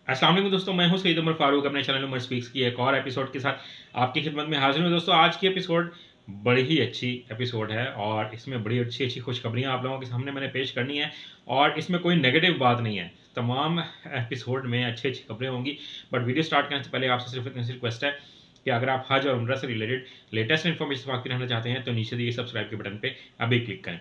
अस्सलाम वालेकुम दोस्तों, मैं हूं सईद उमर फारूक अपने चैनल उमर स्पीक्स की एक और एपिसोड के साथ आपकी खिदमत में हाजिर हूं। दोस्तों, आज की एपिसोड बड़ी ही अच्छी एपिसोड है और इसमें बड़ी अच्छी अच्छी खुशखबरियां आप लोगों के सामने मैंने पेश करनी है और इसमें कोई नेगेटिव बात नहीं है। तमाम एपिसोड में अच्छी अच्छी खबरें होंगी। बट वीडियो स्टार्ट करने से पहले आपसे सिर्फ इतनी सी रिक्वेस्ट है कि अगर आप हज और उम्रा से रिलेटेड लेटेस्ट इन्फॉर्मेशन वाकई रहना चाहते हैं तो नीचे दिए सब्सक्राइब के बटन पर अभी क्लिक करें।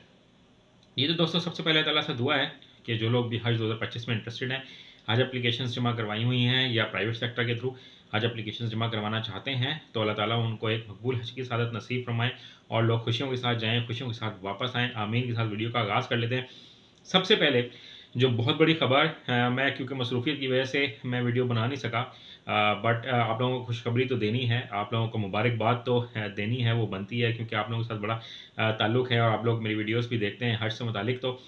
ये तो दोस्तों सबसे पहले अल्लाह से दुआ है कि जो लोग भी हज 2025 में इंटरेस्टेड हैं, हज एप्लीकेशन जमा करवाई हुई हैं या प्राइवेट सेक्टर के थ्रू हज एप्लीकेशन जमा करवाना चाहते हैं, तो अल्लाह ताला उनको एक मकबूल हज की सादत नसीब फरमाए और लोग खुशियों के साथ जाएँ, खुशियों के साथ वापस आएँ। आमीन के साथ वीडियो का आगाज़ कर लेते हैं। सबसे पहले जो बहुत बड़ी खबर, मैं क्योंकि मसरूफियत की वजह से मैं वीडियो बना नहीं सका, बट आप लोगों को खुशखबरी तो देनी है, आप लोगों को मुबारकबाद तो देनी है, वो बनती है क्योंकि आप लोगों के साथ बड़ा ताल्लुक़ है और आप लोग मेरी वीडियोस भी देखते हैं हज से मुतालिक। तो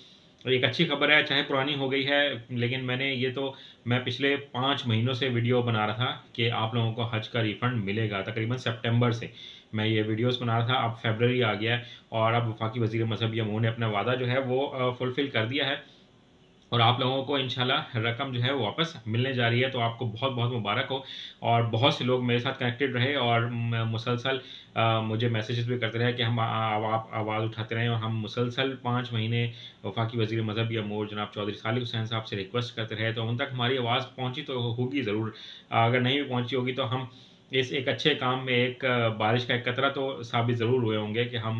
एक अच्छी खबर है, चाहे पुरानी हो गई है, लेकिन मैं पिछले 5 महीनों से वीडियो बना रहा था कि आप लोगों को हज का रिफ़ंड मिलेगा। तकरीबन सितंबर से मैं ये वीडियोस बना रहा था। अब फरवरी आ गया है और अब वफाकी वज़ीर मज़हब यामून ने अपना वादा जो है वो फुलफ़िल कर दिया है और आप लोगों को इंशाल्लाह रकम जो है वो वापस मिलने जा रही है। तो आपको बहुत बहुत मुबारक हो। और बहुत से लोग मेरे साथ कनेक्टेड रहे और मुसलसल मुझे मैसेजेस भी करते रहे कि हम आप आवाज़ उठाते रहें और हम मुसलसल 5 महीने वफाकी वज़ीर मज़हब यामूर जनाब चौधरी सालिक हुसैन साहब से रिक्वेस्ट करते रहे, तो उन तक हमारी आवाज़ पहुँची तो होगी ज़रूर। अगर नहीं भी पहुँची होगी तो हम इस एक अच्छे काम में एक बारिश का एक कतरा तो साबित ज़रूर हुए होंगे कि हम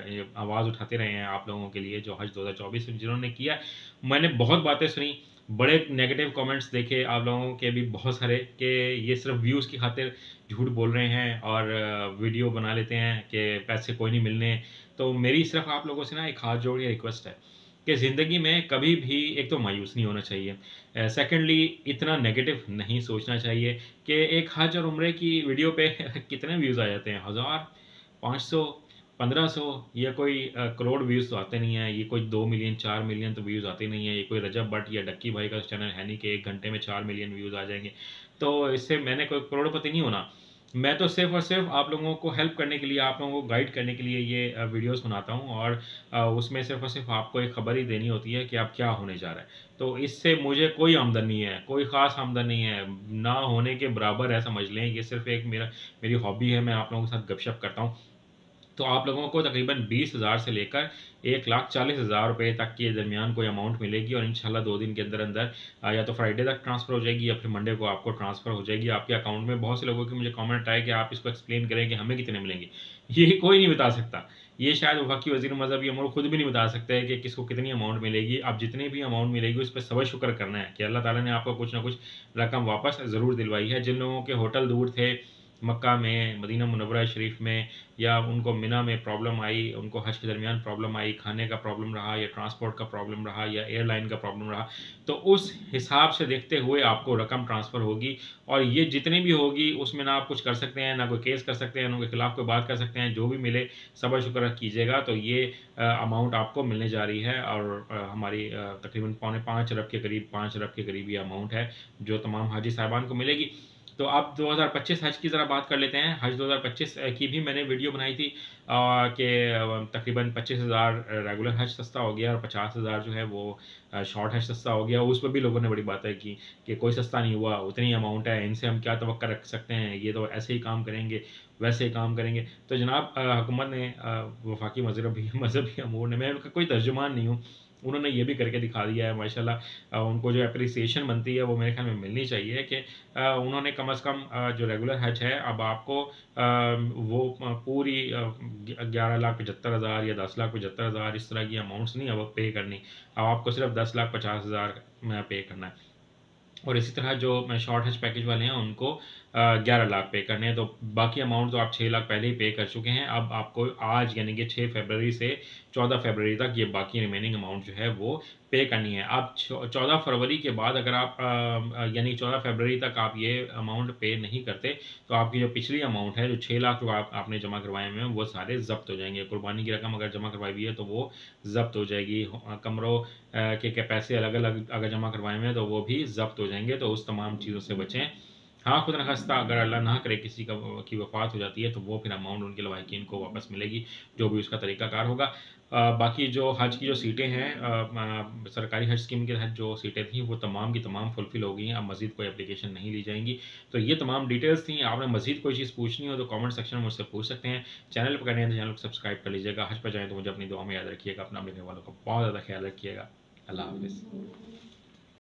ये आवाज़ उठाते रहे हैं आप लोगों के लिए जो हज 2024 में जिन्होंने किया। मैंने बहुत बातें सुनी, बड़े नेगेटिव कमेंट्स देखे आप लोगों के भी बहुत सारे कि ये सिर्फ व्यूज़ की खातिर झूठ बोल रहे हैं और वीडियो बना लेते हैं कि पैसे कोई नहीं मिलने। तो मेरी सिर्फ आप लोगों से ना एक हाथ जोड़ के रिक्वेस्ट है कि ज़िंदगी में कभी भी एक तो मायूस नहीं होना चाहिए, सेकेंडली इतना नेगेटिव नहीं सोचना चाहिए कि एक हज और उम्रे की वीडियो पे कितने व्यूज़ आ जाते हैं, 1000, 500, 1500, या कोई करोड़ व्यूज़ तो आते नहीं हैं। ये कोई 2 मिलियन 4 मिलियन तो व्यूज़ आते नहीं है। ये कोई रजब भट्ट या डक्की भाई का चैनल है नहीं कि 1 घंटे में 4 मिलियन व्यूज़ आ जाएंगे। तो इससे मैंने कोई करोड़पति नहीं होना। मैं तो सिर्फ़ और सिर्फ़ आप लोगों को हेल्प करने के लिए, आप लोगों को गाइड करने के लिए ये वीडियोज़ बनाता हूँ और उसमें सिर्फ़ और सिर्फ़ आपको एक खबर ही देनी होती है कि अब क्या होने जा रहा है। तो इससे मुझे कोई आमदन नहीं है, कोई ख़ास आमदन नहीं है, ना होने के बराबर है समझ लें। ये सिर्फ़ एक मेरी हॉबी है, मैं आप लोगों के साथ गपशप करता हूँ। तो आप लोगों को तकरीबन 20,000 से लेकर 1,40,000 रुपए तक के दरमियान कोई अमाउंट मिलेगी और इंशाल्लाह 2 दिन के अंदर अंदर या तो फ्राइडे तक ट्रांसफ़र हो जाएगी या फिर मंडे को आपको ट्रांसफ़र हो जाएगी आपके अकाउंट में। बहुत से लोगों के मुझे कमेंट आए कि आप इसको एक्सप्लेन करें कि हमें कितने मिलेंगे। ये कोई नहीं बता सकता। ये शायद वफ़ाकी वज़ीर मज़हब यामूर खुद भी नहीं बता सकते हैं कि किसको कितनी अमाउंट मिलेगी। अब जितनी भी अमाउंट मिलेगी उस पे सब्र शुक्र करना है कि अल्लाह ताला ने आपको कुछ ना कुछ रकम वापस ज़रूर दिलवाई है। जिन लोगों के होटल दूर थे मक्का में, मदीना मुनव्वरा शरीफ में, या उनको मिना में प्रॉब्लम आई, उनको हज के दरमियान प्रॉब्लम आई, खाने का प्रॉब्लम रहा या ट्रांसपोर्ट का प्रॉब्लम रहा या एयरलाइन का प्रॉब्लम रहा, तो उस हिसाब से देखते हुए आपको रकम ट्रांसफ़र होगी। और ये जितनी भी होगी उसमें ना आप कुछ कर सकते हैं, ना कोई केस कर सकते हैं, ना उनके खिलाफ कोई बात कर सकते हैं। जो भी मिले सब्र शुक्र कीजिएगा। तो ये अमाउंट आपको मिलने जा रही है और हमारी तकरीबन पौने 5 अरब के करीब, 5 अरब के करीब ये अमाउंट है जो तमाम हाजी साहिबान को मिलेगी। तो अब 2025 हज की ज़रा बात कर लेते हैं। हज 2025 की भी मैंने वीडियो बनाई थी कि तकरीबन 25,000 रेगुलर हज सस्ता हो गया और 50,000 जो है वो शॉर्ट हज सस्ता हो गया। उस पर भी लोगों ने बड़ी बातें की कि कोई सस्ता नहीं हुआ, उतनी अमाउंट है, इनसे हम क्या तवक्का रख सकते हैं, ये तो ऐसे ही काम करेंगे, वैसे ही काम करेंगे। तो जनाब हुकूमत ने, वफाकी मजहबी अमूर ने, मैं उनका कोई तर्जुमान नहीं हूँ, उन्होंने ये भी करके दिखा दिया है माशाल्लाह। उनको जो अप्रिसिएशन बनती है वो मेरे ख्याल में मिलनी चाहिए कि उन्होंने कम से कम जो रेगुलर हज है अब आपको वो पूरी 11,75,000 या 10,75,000 इस तरह की अमाउंट्स नहीं अब पे करनी। अब आपको सिर्फ 10,50,000 में पे करना है। और इसी तरह जो शॉर्ट हज पैकेज वाले हैं उनको 11 लाख पे करने हैं। तो बाकी अमाउंट तो आप 6 लाख पहले ही पे कर चुके हैं। अब आपको आज यानी कि 6 फरवरी से 14 फरवरी तक ये बाकी रिमेनिंग अमाउंट जो है वो पे करनी है। अब 14 फरवरी के बाद अगर आप यानी 14 फरवरी तक आप ये अमाउंट पे नहीं करते तो आपकी जो पिछली अमाउंट है, जो 6 लाख जो आपने जमा करवाए हुए हैं, वो सारे ज़ब्त हो जाएंगे। कुर्बानी की रकम अगर जमा करवाई हुई है तो वो ज़ब्त हो जाएगी। कमरों के पैसे अलग अलग अगर जमा करवाए हुए हैं तो वो भी ज़ब्त हो जाएंगे। तो उस तमाम चीज़ों से बचें। हाँ, खुदा न खास्ता अगर अल्लाह ना करे किसी की वफ़ात हो जाती है तो वो फिर अमाउंट उनके लवाहिकीन को वापस मिलेगी, जो भी उसका तरीक़ाकार होगा। बाकी जो हज की जो सीटें हैं सरकारी हज स्कीम के तहत जो सीटें थी वो तमाम की तमाम फुलफ़िल हो गई हैं, अब मज़ीद कोई एप्लीकेशन नहीं ली जाएँगी। तो ये तमाम डिटेल्स थी, आपने मज़ीद कोई चीज़ पूछनी हो तो कमेंट सेक्शन में मुझसे पूछ सकते हैं। चैनल पर नए हैं तो चैनल को सब्सक्राइब कर लीजिएगा। हज पर जाएँ तो मुझे अपनी दुआ में याद रखिएगा, अपना अपने घरवालों का बहुत ज़्यादा ख़्याल रखिएगा। अल्लाह हाफ़िज़।